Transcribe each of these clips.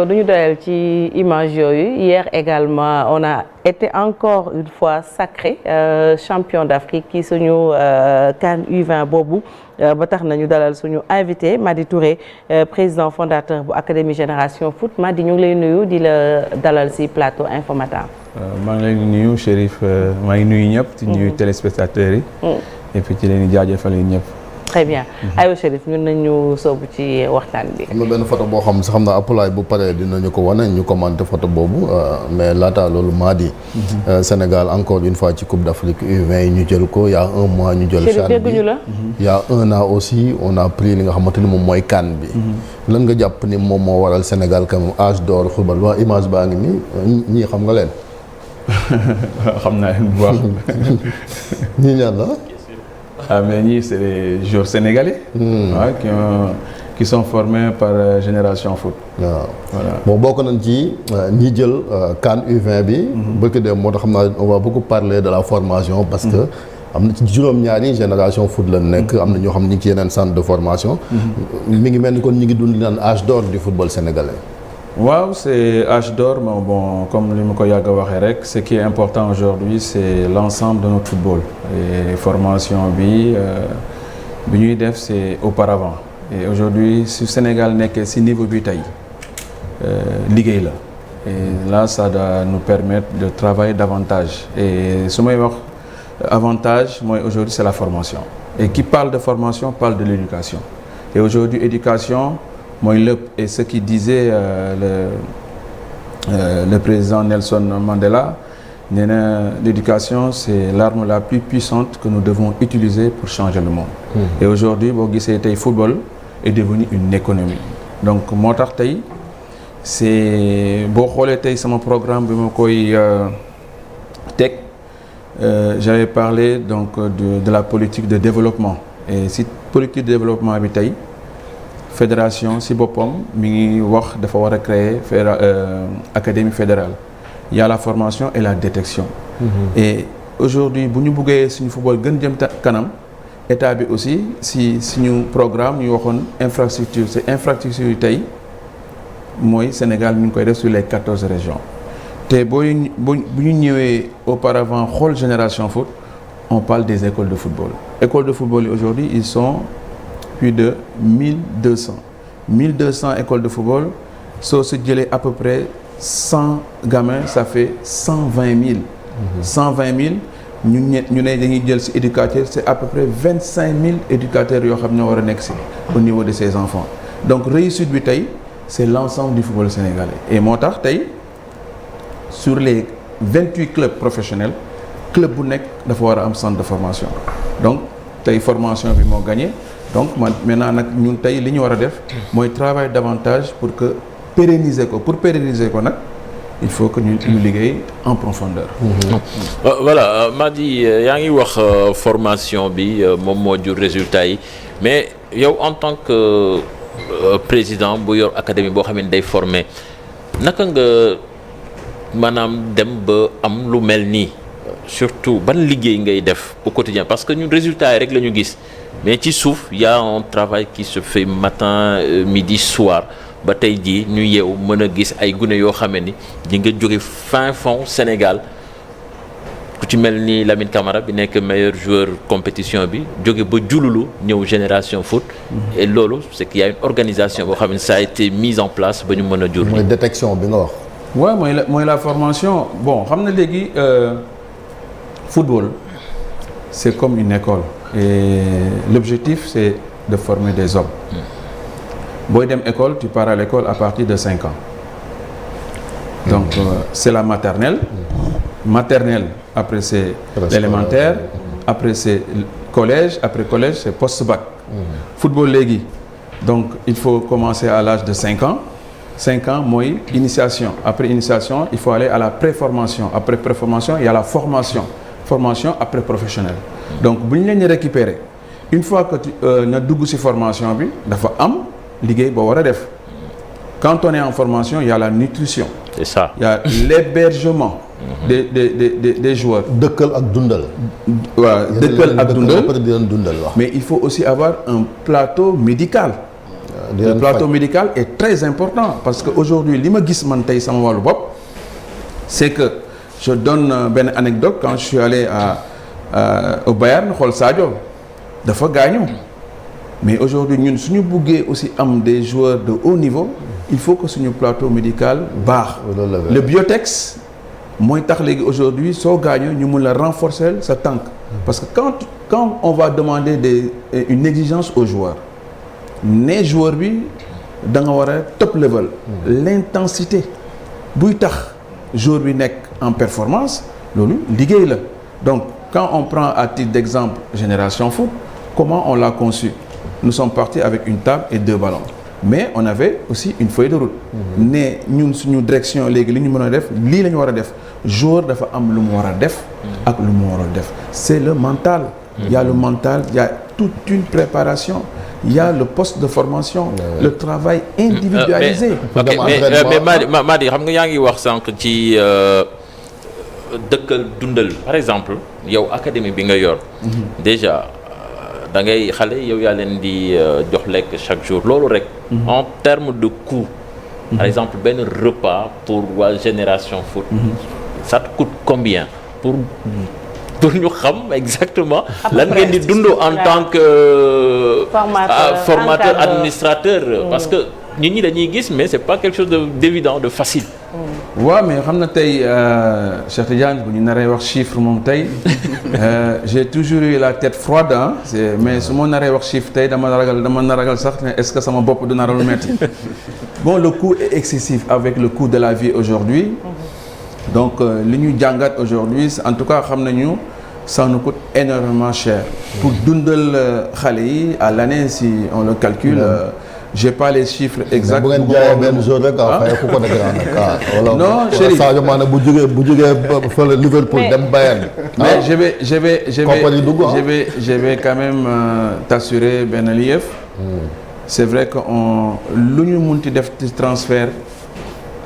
duñu doyal ci image yooyu hier également on a été encore une fois sacré champion d'Afrique ci suñu CAN U20 boobu ba tax na ñu dalal suñu invité Mady Touré président fondateur bu Académie Génération Foot Mady ñu ngi lay nuyu di la dalal ci plateau Infos Matin. maa ngi lay nuyu Chérif maa ngi nuyu ñëpp. di nuyu téléspectateurs yi. et puis ci leen di jaajëfal yi ñëpp. très bien aywa Chérif ñun nañu soobu ci waxtaan bi. am na benn photo boo xam sax xam naa Apulaay bu paree dinañu ko wane ñu commenté photo boobu mais laata loolu Mady. Sénégal encore une fois ci Coupe d'Afrique U20 yi ñu jël ko il y a un mois ñu jël. CHAN bi il y a un an aussi on a pris li nga xamante ni moom mooy CAN bi. lan nga jàpp ni moom moo waral Sénégal comme âge d'or football waa image baa ngi nii ñii xam nga leen. xam naa leen bu baax. ñii ñaan la. Ah mais ñii c'est des joueurs sénégalais. Qui sont formés par Génération Foot. waaw voilà bon bokk nañ ci ñi jël CAN U20 bi. bëgg dem moo tax xam naa on va beaucoup parler de la formation. parce que am na ci juróom-ñaari Génération Foot la nekk am na ñoo xam ne ñu ngi ci yeneen centre de formation. mi ngi mel ni kon ñu ngi dund naan âge d'or du football sénégalais. waaw c'est âge d'or mais bon comme li ma ko yàgg a waxee rek ce qui est important aujourd'hui c'est l'ensemble de notre football et formation bi ñuy def c'est auparavant et aujourd'hui si Sénégal nekkee si niveau bi tey liggéey la et là ça doit nous permettre de travailler davantage et su may wax avantage mooy aujourd'hui c'est la formation et qui parle de formation parle de l'éducation et aujourd'hui éducation mooy lépp et ce qui disait le président Nelson Mandela nee na l'éducation c'est l'arme la plus puissante que nous devons utiliser pour changer le monde. Et aujourd'hui boo gisee tey football est devenu une économie donc moo tax tey c'est boo xoolee tey sama programme bi ma koy teg j'avais parlé donc de la politique de développement et si politique de développement bi tey fédération si boppam mi ngi wax dafa war a créer académie fédérale il y a la formation et la détection et aujourd'hui bu ñu buggee suñu football gën jëm kanam état bi aussi si suñu programme ñu waxoon infrastructure c'est infrastructure yi tey mooy Sénégal mi ngi koy def sur les 14 régions te bu ñu ñëwee auparavant xool Génération Foot on parle des écoles de football yi aujourd'hui ils sont plus de 1200 écoles de football soo si jëlee à peu près 100 gamins ça fait 120 000 ñu ne dañuy jël ci éducateurs c'est à peu près 25 000 éducateurs yoo xam ñoo war a nekk ci au niveau de ces enfants donc réussite bi tey c'est l'ensemble du football sénégalais et moo tax tey sur les 28 clubs professionnels club bu nekk dafa war a am centre de formation donc tey formation bi moo gagné donc maintenant nag ñun tey li ñu war a def mooy travailler davantage pour pérenniser ko nag il faut que ñu liggéey en profondeur. Voilà Mady yaa ngi wax formation bi moom moo jur résultat yi mais yow en tant que président bu yor académie boo xam ne day former naka nga maanaam dem ba am lu mel nii surtout ban liggéey ngay def au quotidien parce que ñun résultat yi rek la ñu gis mais ci suuf y a un travail qui se fait matin midi soir. ba tey jii ñu yeewu mën a gis ay gune yoo xamee ni di nga jóge fin fond Sénégal ku ci mel ni Lamine Camara bi nekk meilleur joueur compétition bi jóge ba jululu ñëw Génération Foot et loolu c'est qu'il y a une organisation boo xam ne ça a été mise en place ba ñu mën a jur mooy détection bi nga wax waaw mooy la formation bon xam na léegi football c'est comme une école et l'objectif c'est de former des hommes booy dem école tu pars à l'école à partir de 5 ans donc c'est la maternelle après c'est l'élémentaire après c'est collège après collège c'est post-bac football léegi donc il faut commencer à l'âge de 5 ans mooy initiation après initiation il faut aller à la préformation après préformation il y a la formation après professionnelle donc bu ñu leen récupérer une fois que na dugg ci formation bi dafa am liggéey boo war a def quand on est en formation il y a la nutrition. C'est ça. Il y a l'hébergement des joueurs. dëkkal ak dundal. waaw dëkkal ak dundal mais mais il faut aussi avoir un plateau médical. le plateau médical est très important parce que aujourd'hui li ma gis man tey sama wàllu bopp c'est que je donne benn anecdote quand je suis allé au Bayern xool Sadio dafa gaañu mais aujourd'hui ñun suñu buggee aussi am des joueurs de haut niveau il faut que suñu plateau médical baax. Le biotex mooy tax léegi aujourd'hui soo gaañoo ñu mun la renforcer sa tànk parce que quand on va demander une exigence aux joueurs ne joueur bi da nga war a top level l'intensité buy tax joueur bi nekk en performance loolu liggéey la donc quand on prend à titre d'exemple Génération Foot comment on l'a conçu nous sommes partis avec une table et 2 ballons mais on avait aussi une feuille de route ne ñun suñu direction léegi li ñu mën a def lii la ñu war a def joueur dafa am lu mu war a def ak lu mu warul def c'est le mental il y a le mental il y a toute une préparation il y a le poste de formation le travail individualisé mais Mady xam nga yaa ngi wax sànq ci dëkkal dundal par exemple yow académie bi nga yor déjà da ngay xale yow yaa leen di jox lekk chaque jour loolu rek en termes de coût par exemple benn repas pour waa Génération Foot ça te coûte combien pour ñu xam exactement lan ngeen di dund en tant que formateur administrateur parce que nit ñi dañuy gis mais c'est pas quelque chose d'évident de facile waaw mais xam na tey Cheikh Tidiane bu ñu naree wax chiffre moom tey j'ai toujours eu la tête froide mais su ma naree wax chiffre tey dama ragal sax ne est-ce que sama bopp du naralu metti bon le coût est excessif avec le coût de la vie aujourd'hui donc li ñu jàngat aujourd'hui en tout cas xam nañu ça nous coûte énormément cher pour dundal xale yi à l'année si on le calcule j'ai pas les chiffres exacts. bu ngeen jaayee benn jour rek fay ku ko nekk non chéri Sadio Mané bu jógee fële Liverpool dem Bayern. mais je vais quand même t'assurer benn lief. c'est vrai que lu ñu munti def ci transfert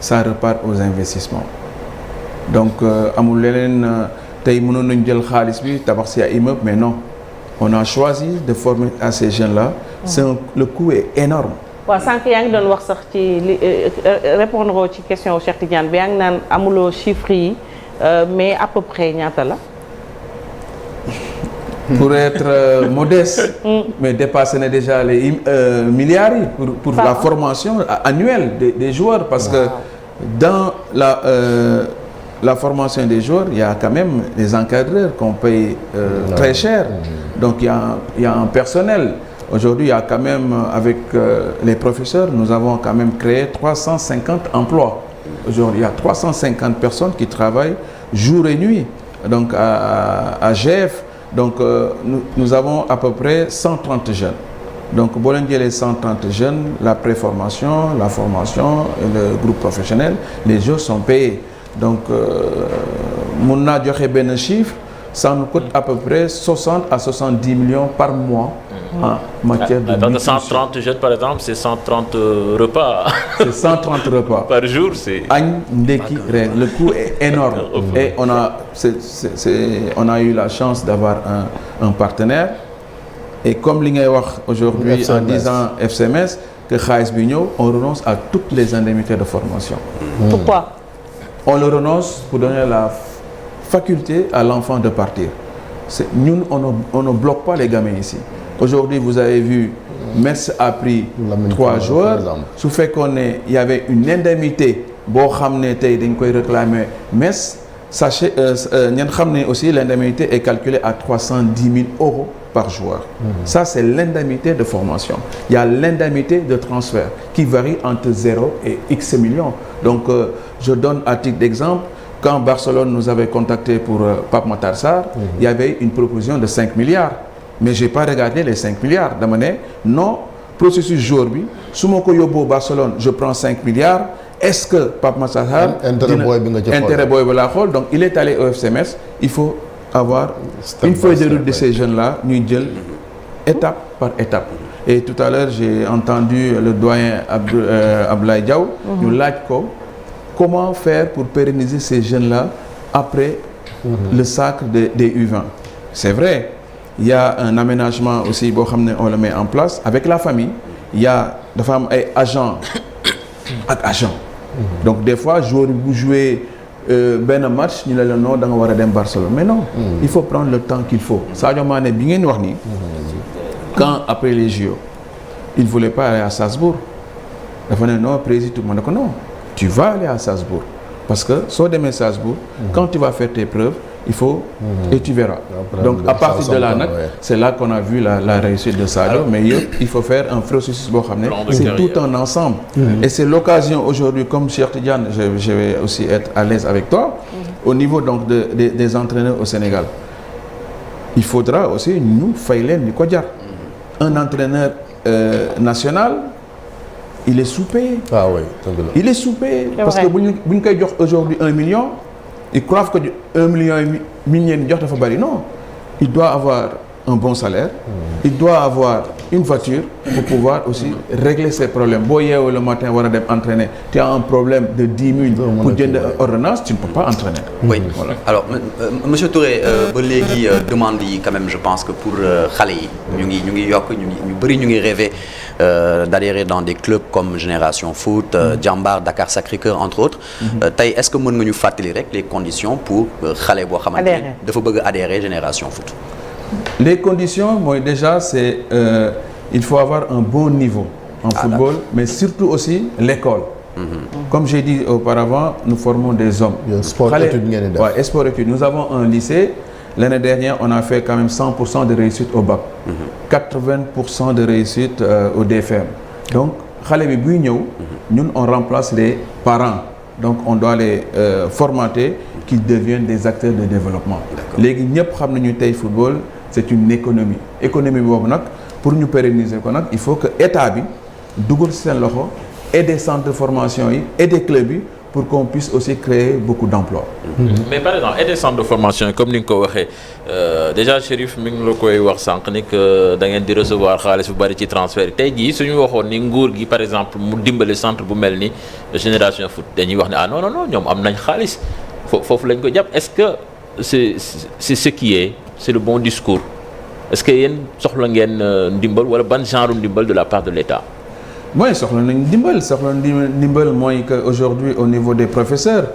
ça repart aux investissements donc amul leneen tey mënoon nañu jël xaalis bi tabax ci ay immeuble mais non. On a choisi de former à ces jeunes-là. Le coût est énorme. waaw sànq yaa ngi doon wax sax ci li répondre ci question Cheikh Tidiane bi yaa ngi naan amuloo chiffres yi mais à peu près ñaata la. Pour être modeste. mais dépasser na déjà les milliards yi pour la formation annuelle des joueurs parce que dans la formation des joueurs, il y a quand même des encadreurs qu'on paye très cher. Donc il y a un personnel. Aujourd'hui, il y a quand même, avec les professeurs, nous avons quand même créé 350 emplois. Aujourd'hui, il y a 350 personnes qui travaillent jour et nuit. Donc à GF, donc nous avons à peu près 130 jeunes. Donc boo leen jëlee 130 jeunes, la préformation, la formation, le groupe professionnel, les jours sont payés. Donc mun naa joxe benn chiffre ça nous coûte à peu près 60 à 70 millions par mois en matière de donc 130 jeunes par exemple c'est 130 repas c'est 130 repas par jour c'est añ ndekki reer le coût est énorme et on a eu la chance d'avoir un partenaire et comme li ngay wax aujourd'hui en disant FCMS que xaalis bi ñëw on renonce à toutes les indemnités de formation. Pourquoi? On le renonce pour donner la faculté à l'enfant de partir. Nous, on ne bloque pas les gamins ici. Aujourd'hui, vous avez vu, Metz a pris 3 joueurs. Sous fait il y avait une indemnité, bon, dañ koy réclamer Metz. Sachez, aussi, l'indemnité est calculée à 310 000 € par joueur. Ça, c'est l'indemnité de formation. Il y a l'indemnité de transfert qui varie entre 0 et X millions. Donc, je donne à titre d'exemple, quand Barcelone nous avait contacté pour Pape Matar Sarr, il y avait une proposition de 5 milliards. Mais je n'ai pas regardé les 5 milliards. D'amener, non, processus jour, si je suis Barcelone, je prends 5 milliards. Est-ce que Pape Matar Sarr intérêt boy donc il est allé au FCMS, il faut avoir une feuille de route de ces jeunes-là, nous jël étape par étape. Et tout à l'heure, j'ai entendu le doyen Abdoulaye Diaw, nous laaj ko comment faire pour pérenniser ces jeunes-là après le sacre des U20. C'est vrai, il y a un aménagement aussi, on le met en place avec la famille. y a dafa am ay agent ak agent donc des fois joueur bi bu jouer benn match ñu la non da nga war a dem Barcelone mais non il faut prendre le temps qu'il faut Sadio Mané bi ngeen wax nii quand après les JO il voulait pas aller à Salzbourg dafa ne non président ma ne ko non tu vas aller à Salzbourg parce que soo demee Salzbourg quand tu vas faire tes preuves il faut et tu verras donc à partir de là nag c'est là qu'on a vu la réussite de Sadio mais yëpp il faut faire un processus boo xam ne c'est tout un ensemble et c'est l'occasion aujourd'hui comme Cheikh Tidiane je vais aussi être à l'aise avec toi au niveau donc des entraîneurs au Sénégal il faudra aussi ñu fay leen ni ko jar un entraîneur national il est sous-payé. Ah oui, il est sous-payé parce que bu ñu koy jox aujourd'hui 1 million ils croient que 1 million mi ñu leen jox dafa bari non il doit avoir un bon salaire il doit avoir une voiture pour pouvoir aussi régler ses problèmes boo yeewoo le matin war a dem entraîner tu as un problème de 10 000 pour jënd ordonnance tu ne peux pas entraîner. Oui voilà. Alors monsieur Touré ba léegi demande yi quand même je pense que pour xale yi ñu ngi yokk ñu bëri ñu ngi rêver d'adhérer dans des clubs comme Génération Foot Jambar Dakar Sacré-Cœur entre autres tey est-ce que mën nga ñu fàttali rek les conditions pour xale boo xamante ne dafa bëgg adhérer Génération Foot. Les conditions mooy déjà c'est il faut avoir un bon niveau en football mais surtout aussi l'école comme j'ai dit auparavant nous formons des hommes sport-études ngeen di def ouais, sport-études nous avons un lycée l'année dernière on a fait quand même 100% de réussite au bac 80% de réussite au DFM donc xale bi buy ñëw ñun on remplace les parents donc on doit les formater qu'ils deviennent des acteurs de développement léegi ñëpp xam nañu tey football c'est une économie boobu nag pour ñu pérenniser ko nag il faut que état bi dugal seen loxo et des centres de formation yi et des clubs yi pour qu'on puisse aussi créer beaucoup d'emplois. Mais par exemple et des centres de formation comme ni nga ko waxee déjà Chérif mi ngi la koy wax sànq ni que da ngeen di recevoir xaalis bu bari ci transfert yi tey jii suñu waxoon ni nguur gi par exemple mu dimbali centre bu mel ni Génération Foot dañuy wax ne ah non ñoom am nañ xaalis foofu lañ ko jàpp est-ce que c'est ce qui est c'est le bon discours est-ce que yéen soxla ngeen ndimbal wala ban genre ndimbal de la part de l'État. mooy soxla nañ ndimbal mooy que aujourd'hui au niveau des professeurs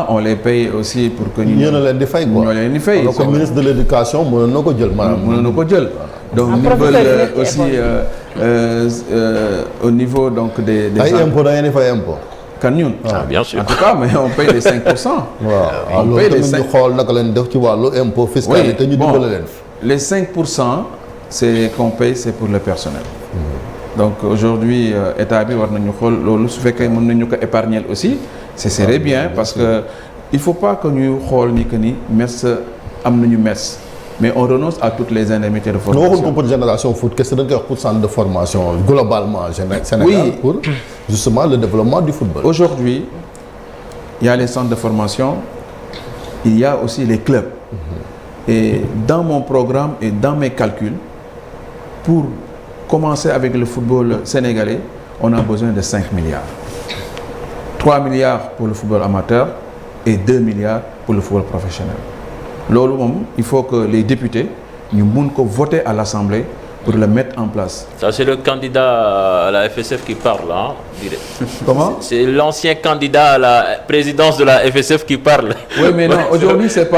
on les paye aussi pour que ñu leen di fay quoi ñoo leen di fay alors que ministre de l'éducation mënoon na ko jël maanaam mënoon na ko jël donc ndimbal aussi au niveau donc des ay impôt da ngeen di fay impôt kan ñun bien sûr en tout cas mais on paye les 5%. waaw loolu tamit ñu xool naka leen def ci wàllu impôt fiscalité ñu dimbale leen les 5% c'est qu'on paye c'est pour le personnel donc aujourd'hui état bi war nañu xool loolu su fekkee mën nañu ko épargner aussi ce serait bien parce que il faut pas que ñu xool ni que ni MES am nañu MES mais on renonce à toutes les indemnités de formation. waxuñ ko pour Génération Foot kese dañ koy wax pour centre de formation globalement Sénégal oui. pour justement le développement du football. Aujourd'hui il y a les centres de formation il y a aussi les clubs et dans mon programme et dans mes calculs pour commencer avec le football sénégalais on a besoin de 5 milliards 3 milliards pour le football amateur et 2 milliards pour le football professionnel loolu moom il faut que les députés ñu mun ko voter à l'Assemblée pour le mettre en place. Ça c'est le candidat à la FSF qui parle hein. Comment? C'est l'ancien candidat à la présidence de la FSF qui parle. Oui mais non aujourd'hui c'est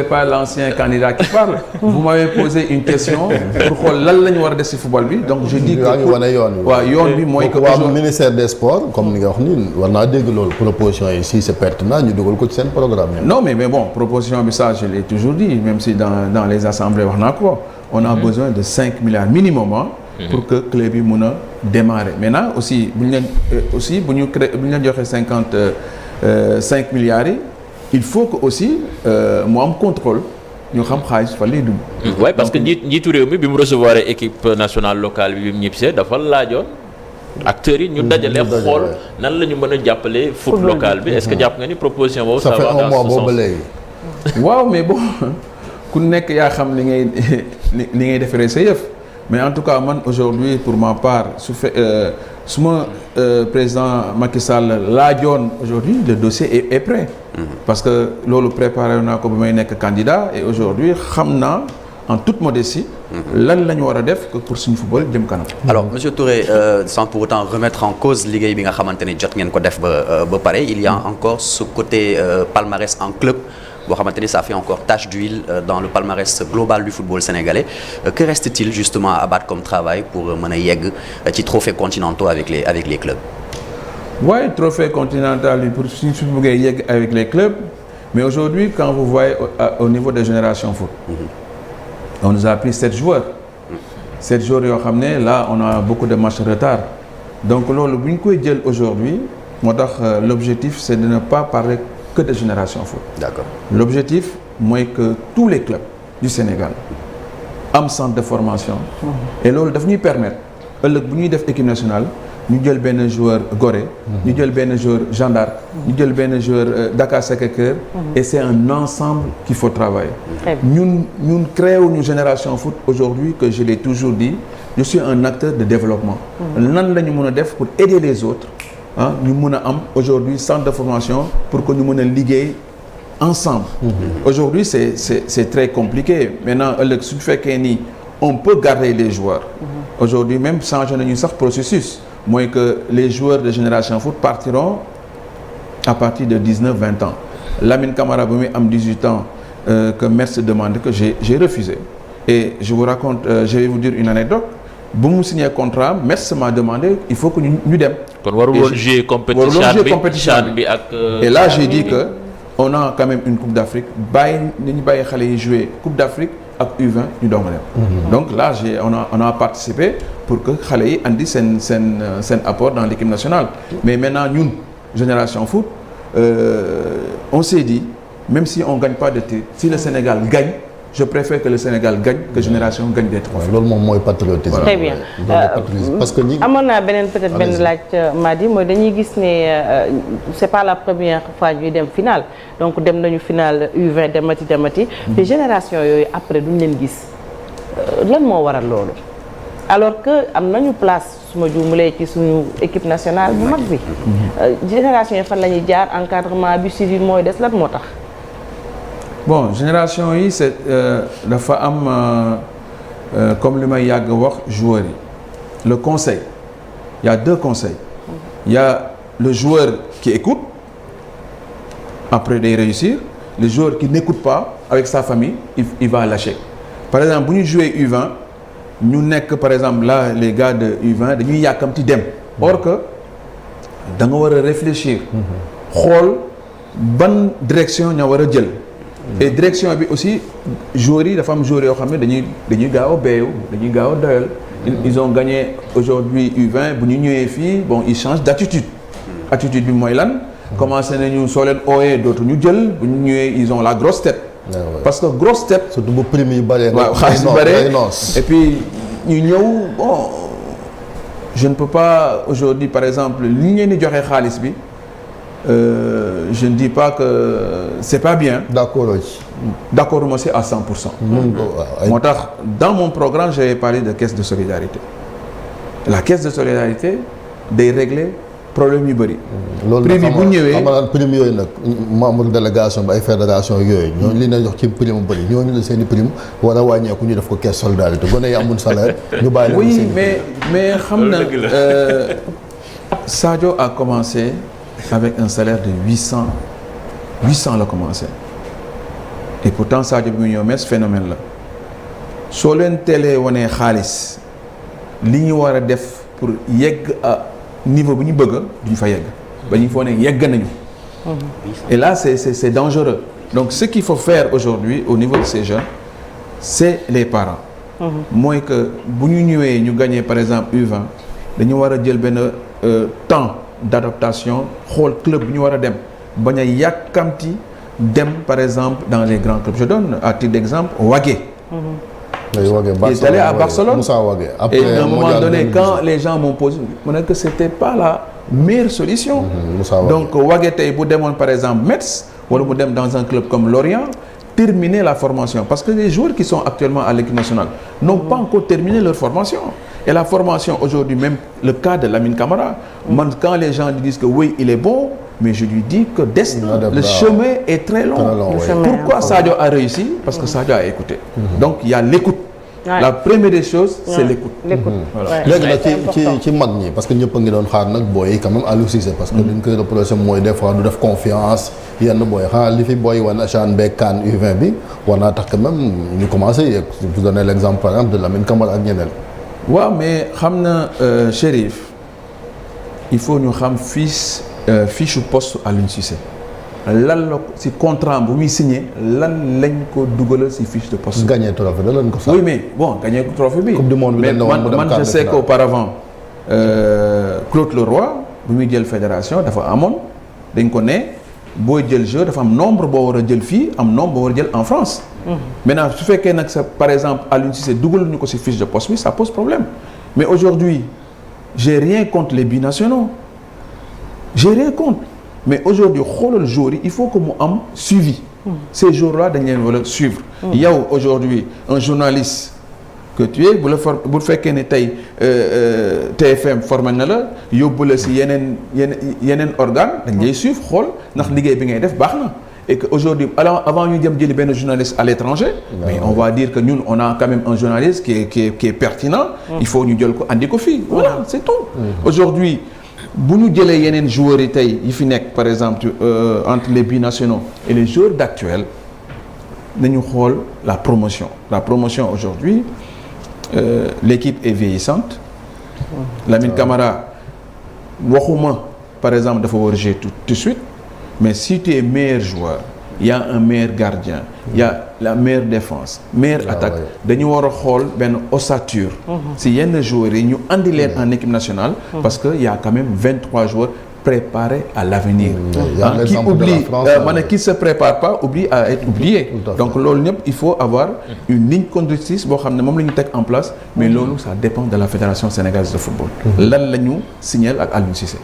pas l'ancien candidat qui parle. Vous m'avez posé une question pour xool lan la ñu war a def ci football bi donc je dis que waaw yoon bi mooy que waa ministère des sports comme ni nga wax ni war naa dégg loolu proposition yi si c'est pertinent ñu dugal ko ci seen programme. Non mais bon proposition bi ça je l'ai toujours dit même si dans les assemblées wax naa ko on a besoin de 5 milliards minimum pour que club yi mun a démarrer maintenant aussi bu ñu leen joxee 55 milliards yi il faut que aussi mu am contrôle ñu xam xaalis fa lay dugg. Oui parce que njiitu réew mi bi mu recevoir équipe nationale locale bi mu ñibbisee dafa laajoon acteurs yi ñu dajale xool nan la ñu mën a jàppale foot local bi est-ce que jàpp nga ni proposition boobu. ça fait un mois boobu ba léegi. waaw mais bon ku nekk yaa xam li ngay defaree sa yëf mais en tout cas man aujourd'hui pour ma part su ma président Macky Sall laajoon aujourd'hui le dossier est prêt parce que loolu préparé naa ko ba may nekk candidat et aujourd'hui xam naa en toute modestie lan la ñu war a def pour suñu football jëm kanam. Alors monsieur Touré sans pour autant remettre en cause liggéey bi nga xamante ni jot ngeen ko def ba pare il y a encore ce côté palmarès en club boo xamante ni ça fait encore tache d'huile dans le palmarès global du football sénégalais que reste-t-il justement à abattre comme travail pour mën a yegg ci trophées continentaux avec les clubs. Ouais, trophée continental pour suñu bëggee yegg avec les clubs mais aujourd'hui quand vous voyez au niveau des générations foot. On nous a pris 7 joueurs. 7 joueurs yoo xam ne là on a beaucoup de matchs de retard donc loolu bu ñu koy jël aujourd'hui moo tax l'objectif c'est de ne pas parler que de génération foot. D'accord. L'objectif mooy que tous les clubs du Sénégal am centre de formation. Et loolu daf ñuy permettre ëllëg bu ñuy def équipe nationale ñu jël benn joueur Gorée. ñu jël benn joueur Jeanne d'Arc. ñu jël benn joueur Dakar Sacré-Cœur. Et c'est un ensemble qu'il faut travailler. ñun créé wuñu génération foot aujourd'hui que je l'ai toujours dit je suis un acteur de développement. nan la ñu mën a def pour aider les autres. ñu mën a am aujourd'hui centre de formation pour que ñu mën a liggéey ensemble. Aujourd'hui c'est très compliqué maintenant ëllëg su fekkee ni on peut garder les joueurs. Aujourd'hui même changé nañu sax processus mooy que les joueurs de génération foot partiront à partir de 19-20 ans. Lamine Camara bu muy am 18 ans que Metz demande que j'ai refusé et je vous raconte je vais vous dire une anecdote bu mu signé contrat Metz m'a demandé il faut que ñu dem. kon warul woon jouer compétition bi ak. et là j'ai dit que on a quand même une coupe d'Afrique nañu bàyyi xale yi jouer coupe d'Afrique ak U20 ñu doog a dem. Donc là on a participé pour que xale yi andi seen apport dans l'équipe nationale. Mais maintenant ñun génération foot on s'est dit même si on gagne pas de titre si le Sénégal gagne je préfère que le Sénégal gagne que génération gagne des trophées. loolu moom mooy patriotisme. Très bien parce que ñi amoon naa benn peut-être benn laaj Mady mooy dañuy gis ne c'est pas la première fois ñuy dem finale donc dem nañu finale U20 demati te génération yooyu après duñ leen gis lan moo waral loolu alors que am nañu place su ma juumulee ci suñu équipe nationale bu mag bi génération yi fan la ñuy jaar encadrement bi suivi mooy des lan moo tax. Bon génération yi c'est dafa am comme li may yàgg wax joueurs yi le conseil il y a 2 conseils il y a le joueur qui écoute après day réussir le joueur qui n'écoute pas avec sa famille il va lâcher par exemple bu ñu jouer U20 ñu nekk par exemple là les gars de U20 dañuy yàkkamti dem or que da nga war a réfléchir xool ban direction ña war a jël et direction bi aussi joueurs yi dafa am joueurs yoo xam ne dañuy gaaw a beeyu dañuy gaaw a doyal ils ont gagné aujourd'hui U20 bu ñu ñëwee fii bon ils changent d'attitude attitude bi mooy lan commencé nañu soo leen ooyee dootu ñu jël bu ñu ñëwee ils ont la grosse tête parce que grosse tête surtout bu prime yi bëree waaw xaalis bi bëree et puis ñu ñëw bon je ne peux pas aujourd'hui par exemple li ngeen di joxe xaalis bi je ne dis pas que c'est pas bien. D'accord moi c'est à 100%. Moo tax dans mon programme j'avais parlé de caisse de solidarité. La caisse de solidarité day régler problème yu bëri. prime yi bu ñëwee xam nga prime yooyu nag membre délégation bi ay fédération yooyu ñooñu li ñu jox ci prime bu bëri ñooñu la seen i prime war a wàññeeku ñu def ko caisse solidarité gone yi amul salaire ñu bàyyi leen oui mais xam na Sadio a commencé avec un salaire de 800 la commencé et pourtant Sadio bi mu ñëw Metz phénomène la soo leen teelee wane xaalis li ñu war a def pour yegg à niveau bi ñu bëgg duñ fa yegg ba ñu foo ne yegg nañu et là c'est dangereux donc ce qu'il faut faire aujourd'hui au niveau de ces jeunes c'est les parents mooy que bu ñu ñëwee ñu gagner par exemple U20 dañu war a jël benn temps d'adaptation xool club bi ñu war a dem bañ a yàkkamti dem par exemple dans les grands clubs je donne à titre d'exemple Wagué il est allé à Barcelone et à un moment donné quand les gens m'ont posé mu ne que c'était pas la meilleure solution donc Wagué tey bu demoon par exemple Metz wala mu dem dans un club comme Lorient terminer la formation parce que les joueurs qui sont actuellement à l'équipe nationale n'ont pas encore terminé leur formation et la formation aujourd'hui même le cas de Lamine Camara man quand les gens disent que oui il est bon mais je lui dis que le chemin est très long. Pourquoi Sadio a réussi? Parce que Sadio a écouté. Donc il y a l'écoute. La première des choses c'est l'écoute. léegi nag ci mag ñi parce que ñëpp a ngi doon xaar nag booy quand même Aliou Cissé parce que liñ koy reproché mooy des fois du def confiance yenn booy xanaa li fi booy wan CHAN beeg CAN U20 bi war naa tax quand même ñu commencé yegg vous donnez l'exemple par exemple de Lamine Camara ak ñeneen. waaw mais xam na Chérif il faut ñu xam fiche poste Aliou Cissé lan la ci contrat bu muy signé lan lañ ko dugalal ci fiche de poste. gagné trophée da lañ ko sax. oui mais bon gagné trophée bi. coupe du monde bi mais man je sais qu'auparavant Claude Leroy bu muy jël fédération dafa amoon dañ ko ne booy jël jeu dafa am nombre boo war a jël fii am nombre boo war a jël en France. maintenant su fekkee nag sa par exemple Aliou Cissé dugal ñu ko ci fiche de poste bi ça pose problème mais aujourd'hui j'ai rien contre les binationaux j'ai rien contre. mais aujourd'hui xoolal joueurs yi il faut que mu am suivi. ces joueurs-là dañ leen war a suivre. yow aujourd'hui un journaliste que tu es bu fekkee ne tey TFM formé na la yóbbu la si yeneen organe dañ lay suivre xool ndax liggéey bi ngay def baax na. et que aujourd'hui avant ñu dem jëli benn journaliste à l'étranger mais on va dire que ñun on a quand même un journaliste qui est pertinent. il faut ñu jël ko andi ko fii. voilà c'est tout. aujourd'hui bu ñu jëlee yeneen joueurs yi tey yi fi nekk par exemple entre les binationaux et les joueurs d'actuels nañu xool la promotion aujourd'hui l'équipe est vieillissante. Lamine Camara waxuma par exemple dafa war a jouer tout de suite mais si tu es meilleur joueur il y a un meilleur gardien il y a la meilleure défense meilleure attaque dañu war a xool benn ossature si yenn joueurs yi ñu andi leen en équipe nationale parce que il y a quand même 23 joueurs préparés à l'avenir qui oublie qui se prépare pas oublie à être oublié donc loolu ñëpp il faut avoir une ligne conductrice boo xam ne moom la ñu teg en place mais loolu ça dépend de la fédération sénégalaise de football lan la ñu signer ak Aliou Cissé.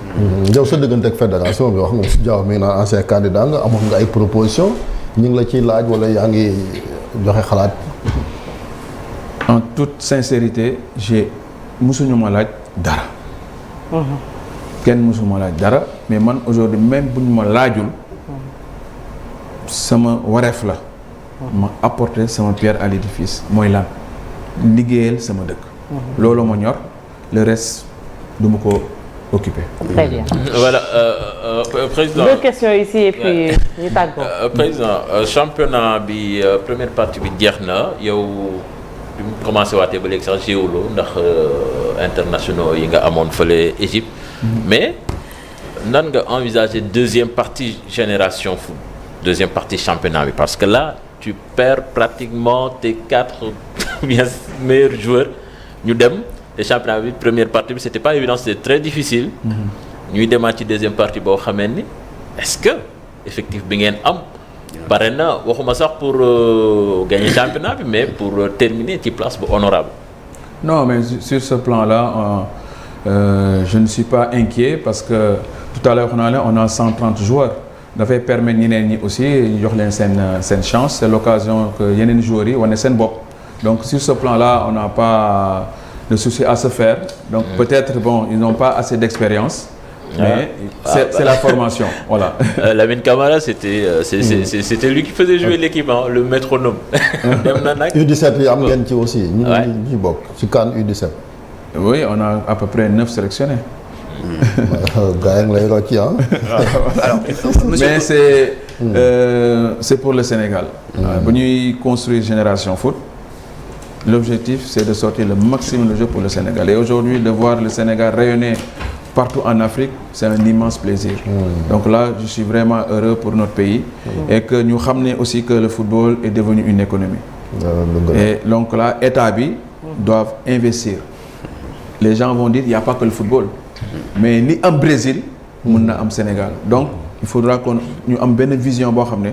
yow sa diggante ak fédération bi wax nga si Diaw mi ngi naan ancien candidat nga amoon nga ay propositions ñu ngi la ciy laaj wala yaa ngi joxe xalaat. en toute sincérité musuñu ma laaj dara. kenn musuma laaj dara mais man aujourd'hui même bu ñu ma laajul sama wareef la ma apporter sama pierre à l'édifice mooy lan liggéeyal sama dëkk loolu ma ñor le reste du ma ko occuper. Très bien. Voilà président deux questions ici et puis ñu tàggoo. Président championnat bi première partie bi jeex na yow bi mu commencé waatee ba léegi sax géolo ndax internationaux yi nga amoon fële Égypte. mais nan nga envisager deuxième partie génération foot deuxième partie championnat bi parce que là tu perds pratiquement tes 4 meilleurs joueurs ñu dem te championnat bi première partie bi c'était pas évident c'était très difficile. ñuy demaat ci deuxième partie boo xamee ni est-ce que effectif bi ngeen am pare na waxuma sax pour gagner championnat bi mais pour terminer ci place bu honorable. non mais sur ce plan-là. Je ne suis pas inquiet parce que tout à l'heure on a 130 joueurs dafay permettre ñeneen ñi aussi jox leen seen chance c'est l'occasion que yeneen joueurs yi wane seen bopp donc sur ce plan-là on n'a pas de souci à se faire donc peut-être bon ils n'ont pas assez d'expérience mais c'est la formation voilà. Lamine Camara c'était lui qui faisait jouer l'équipe le métronome. dem na nag U17 yi am ngeen ci aussi. ñu ngi bokk ci CAN U17. Oui, on a à peu près 9 sélectionnés. gars yi lay rocci mais c'est pour le Sénégal. bu ñuy construire Génération Foot l'objectif c'est de sortir le maximum de jeux pour le Sénégal et aujourd'hui de voir le Sénégal rayonner partout en Afrique c'est un immense plaisir. Donc là je suis vraiment heureux pour notre pays. Et que ñu xam ne aussi que le football est devenu une économie. Et donc là État bi doivent investir. Les gens vont dire il n'y a pas que le football mais li am Brésil mën na am Sénégal donc il faudra qu'on ñu am benn vision boo xam ne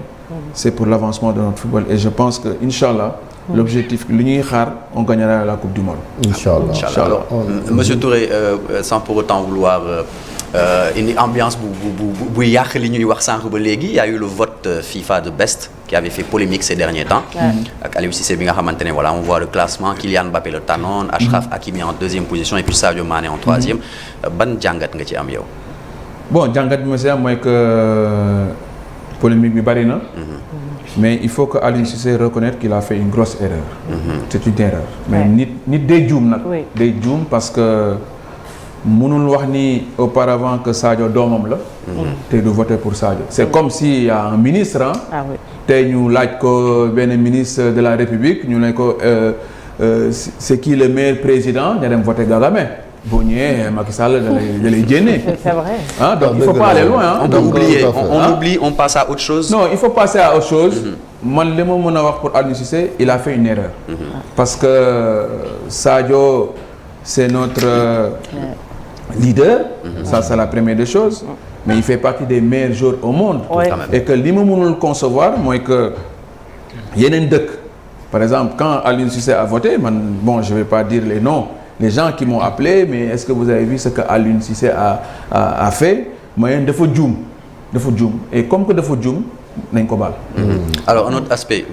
c'est pour l'avancement de notre football et je pense que Inch'Allah l'objectif li ñuy xaar on gagnera la Coupe du Monde. Inch'Allah. Alors Monsieur Touré sans pour autant vouloir une ambiance bu yàq li ñuy wax sànq ba léegi il y a eu le vote FIFA de Best qui avait fait polémique ces derniers temps. ak Aliou Cissé bi nga xamante ne voilà on voit le classement Kylian Mbappé le tànnoon. Achraf Hakimi en deuxième position et puis Sadio Mané en troisième. ban jàngat nga ci am yow. bon jàngat bi ma si am mooy que polémique bi bari na. mais il faut que Aliou Cissé reconnaître qu'il a fait une grosse erreur. C'est une erreur. mais nit day juum nag. day juum parce que mënul wax ni auparavant que Sadio doomam la. te du voter pour Sadio. C'est comme s'il y a un ministre tey ñu laaj ko benn ministre de la République ñu ne ko c'est qui le meilleur président nga dem voter Kagame. boo ñëwee Macky Sall da lay génne. C'est vrai. Donc il faut pas aller loin. On oublie, on passe à autre chose. Non, il faut passer à autre chose. Man li ma mën a wax pour Aliou Cissé, il a fait une erreur. Parce que Sadio c'est notre leader. Ça c'est la première des choses. Mais il fait partie des meilleurs joueurs au monde. Et que li ma mënul concevoir mooy que yeneen dëkk. Par exemple, quand Aliou Cissé a voté, bon, je vais pas dire les noms. Les gens qui m'ont appelé, mais est-ce que vous avez vu ce que Aliou Cissé a fait? Mooy dafa juum. Et comme que dafa juum nañ ko baal. Alors un autre aspect,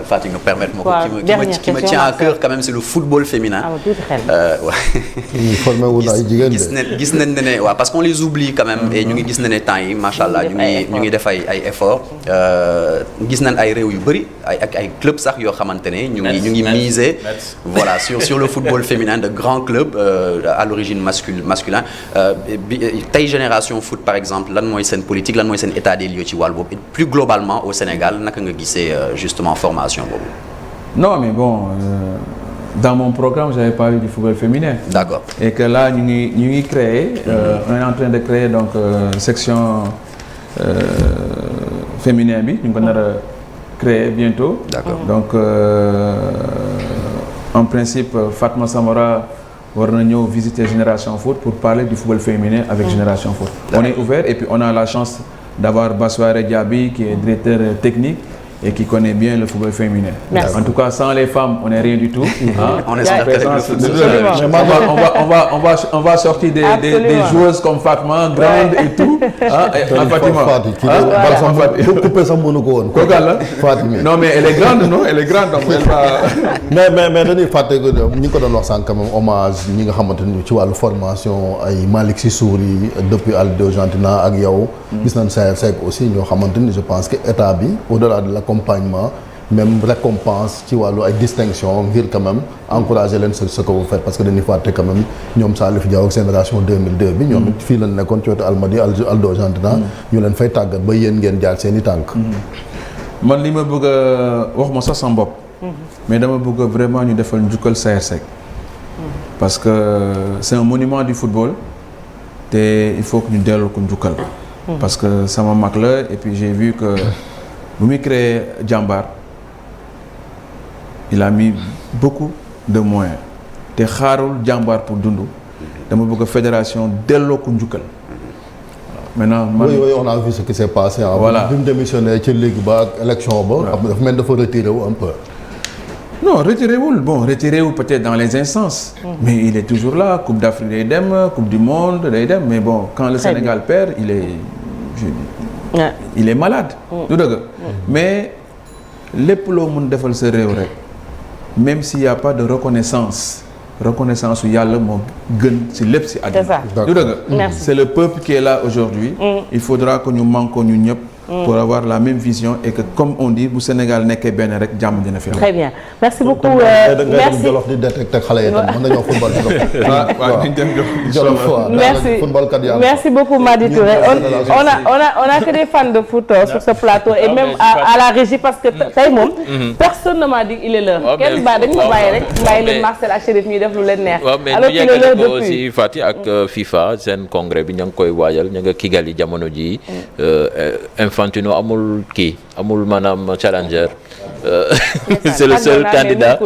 Fatou nga permettre ma ko qui me tient à cœur quand même, c'est le football féminin. formé wu na ay jigéen gis nañ ne waaw parce qu'on les oublie quand même et ñu ngi gis na ne temps yi machallah ñu ngi def ay efforts. gis nañ ay réew yu bëri ay clubs sax yoo xamante ne ñu ngi miser voilà sur le football féminin, de grands clubs à l'origine masculin. Tey Génération Foot par exemple lan mooy seen politique, lan mooy seen état des lieux ci wàll boobu, plus globalement au Sénégal naka nga gisee justement formation boobu? Non mais bon dans mon programme j'avais parlé du football féminin. D'accord. Et que là ñu ngi créer on est en train de créer donc section féminin bi ñu ko nar a créer bientôt. D'accord. Donc en principe Fatma Samora war na ñëw visiter Génération Foot pour parler du football féminin avec Génération Foot. On est ouvert et puis on a la chance d'avoir Bassoire Diaby qui est directeur technique et qui connaît bien le football féminin. Merci. En tout cas, sans les femmes, on n'est rien du tout. On espère que on va sortir des joueuses comme Fatma, grandes et tout. Non, mais elle est grande, non? Elle est grande, donc elle va. mais dañuy fàtte que ñi ko doon wax sànq quand même hommage ñi nga xamante ni ci wàllu formation ay Malick Sissouri depuis Aldo Gentina ak yow. gis nañ Sayer Seck aussi ñoo xamante ni je pense que état bi au-delà de l'accompagnement, même récompense ci wàllu ay distinction ngir quand même encourager leen ce que vous faites parce que dañuy fàtte quand même ñoom Salif Diaw ak génération 2002 bi ñoom it fii lañ nekkoon ci wetu Almadi Aldo Gentina ñu leen fay tàggat ba yéen ngeen jaar seen i tànk. man li ma bëgg a wax ma sax sama bopp. mais dama bëgg vraiment ñu defal njukkal Sayer Seck. parce que c'est un monument du football te il faut que ñu delloo ko njukkal. parce que sama mag la et puis j'ai vu que bu muy créé Jambar il a mis beaucoup de moyens te xaarul Jambar pour dund dama bëgg fédération delloo ko njukkal. Maintenant oui on a vu ce qui s'est passé. Voilà bi mu démissionné ci ligue ba ak élection ba. dafa mel dafa retiré wu un peu. non retiré wul peut-être dans les instances. mais il est toujours là Coupe d'Afrique day dem Coupe du Monde day dem mais bon quand le Sénégal perd il est malade. du dëgg mais lépp loo mun defal sa réew rek même s'il y a pas de reconnaissance su yàlla moo gën ci lépp ci àddina. du dëgg c'est le peuple qui est là aujourd'hui. il faudra que ñu manko ñu ñëpp. pour avoir la même vision et que comme on dit bu Sénégal nekkee benn rek jàmm dina fi am. Très bien merci beaucoup. merci Jolof di détecter xale yi tam mën nañoo football Jolof. merci beaucoup Mady Touré on a que des fans de foot sur ce plateau et même à la régie parce que tey moom. personne ne m'a dit il est l'heure. kenn ba dañu bàyyi rek bàyyi leen Marcel ak Chérif ñuy def lu leen neex. alors qu'il est l'heure depuis aussi Fati ak FIFA seen congrès bi ña ngi koy waajal ña nga Kigali jamono ji Infantino amul maanaam challenger. C'est le seul candidat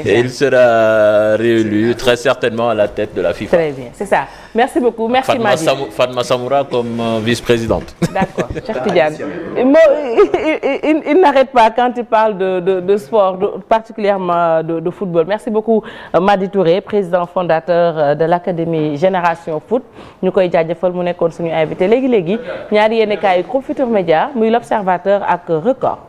et il sera réélu très certainement à la tête de la FIFA. Très bien, c'est ça. Merci beaucoup. Merci Mady. Fatma Samoura comme vice-présidente. D'accord. Cheikh Tidiane. Il n'arrête pas quand il parle de sport, particulièrement de football. Merci beaucoup Mady Touré, président fondateur de l'Académie Génération Foot. ñu koy jaajëfal mu nekkoon suñu invité léegi ñaari yéenekaay Groupe Futurs Médias muy l'Observateur ak Record.